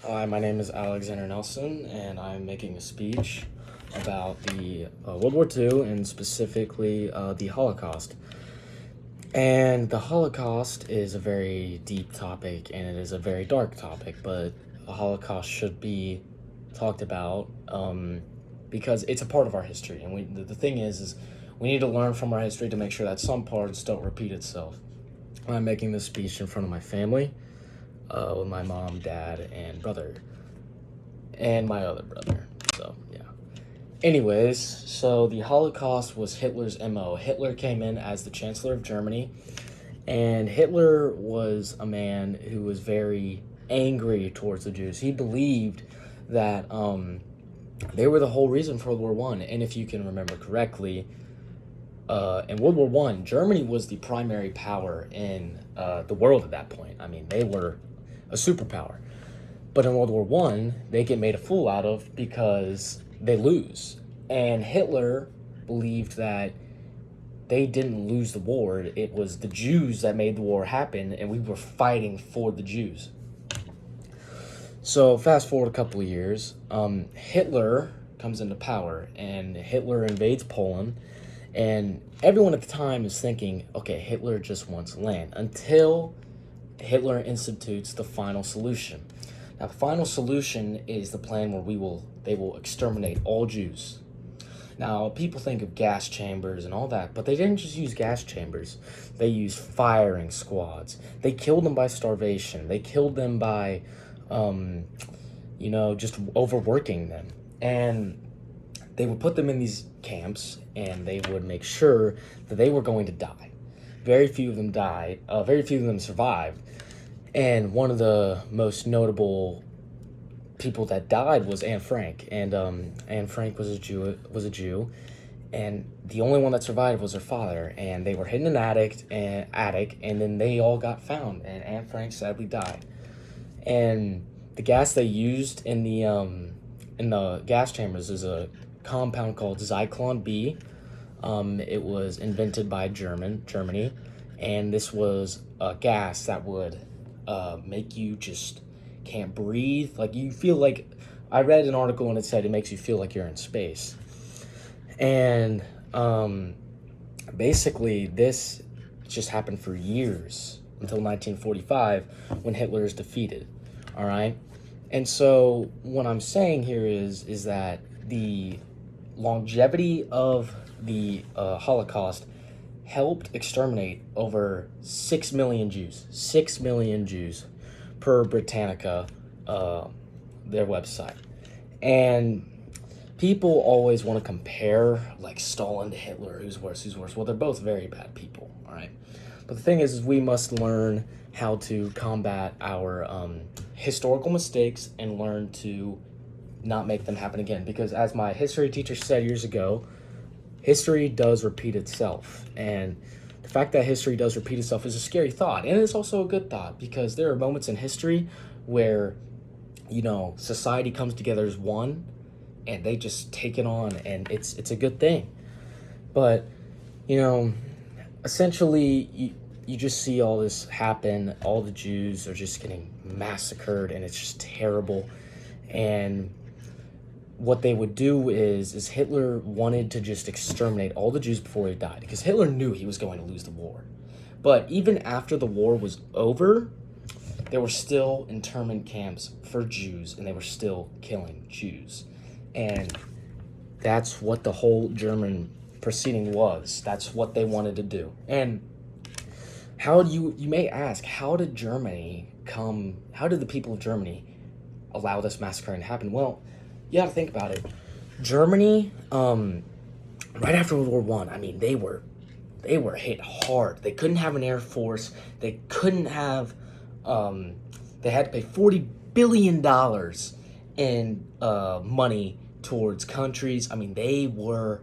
Hi, my name is Alexander Nelson, and I'm making a speech about the World War II and specifically the Holocaust. And the Holocaust is a very deep topic and it is a very dark topic, but the Holocaust should be talked about because it's a part of our history. And the thing is we need to learn from our history to make sure that some parts don't repeat itself. I'm making this speech in front of my family, with my mom, dad, and brother, and my other brother. So, yeah. Anyways, so the Holocaust was Hitler's MO. Hitler came in as the Chancellor of Germany, and Hitler was a man who was very angry towards the Jews. He believed that they were the whole reason for World War One. And if you can remember correctly, in World War One, Germany was the primary power in the world at that point. I mean, they were a superpower. But in World War One, they get made a fool out of because they lose. And Hitler believed that they didn't lose the war. It was the Jews that made the war happen, and we were fighting for the Jews. So fast forward a couple of years, Hitler comes into power, and Hitler invades Poland, and everyone at the time is thinking, okay, Hitler just wants land, until Hitler institutes the final solution. Now, the final solution is the plan where they will exterminate all Jews. Now, people think of gas chambers and all that, but they didn't just use gas chambers. They used firing squads. They killed them by starvation. They killed them by, just overworking them. And they would put them in these camps, and they would make sure that they were going to die. Very few of them died. Very few of them survived. And one of the most notable people that died was Anne Frank. And Anne Frank was a Jew, and the only one that survived was her father. And they were hidden in an attic, and then they all got found. And Anne Frank sadly died. And the gas they used in the gas chambers is a compound called Zyklon B. It was invented by Germany, and this was a gas that would make you just can't breathe. Like, you feel like, I read an article and it said it makes you feel like you're in space. And basically this just happened for years until 1945 when Hitler is defeated. All right. And so what I'm saying here is that the longevity of the Holocaust helped exterminate over 6 million Jews. 6 million Jews per Britannica, their website. And people always want to compare, like, Stalin to Hitler, who's worse. Well, they're both very bad people, all right? But the thing is we must learn how to combat our historical mistakes and learn to not make them happen again. Because as my history teacher said years ago, history does repeat itself. And the fact that history does repeat itself is a scary thought. And it's also a good thought, because there are moments in history where, society comes together as one and they just take it on, and it's a good thing. But, essentially, you just see all this happen. All the Jews are just getting massacred, and it's just terrible. And what they would do is Hitler wanted to just exterminate all the Jews before he died, because Hitler knew he was going to lose the war. But even after the war was over, there were still internment camps for Jews, and they were still killing Jews. And that's what the whole German proceeding was. That's what they wanted to do. And you may ask, how did the people of Germany allow this massacre to happen? Well, you got to think about it. Germany, right after World War One, I mean, they were hit hard. They couldn't have an air force. They couldn't have. They had to pay $40 billion in money towards countries. I mean, they were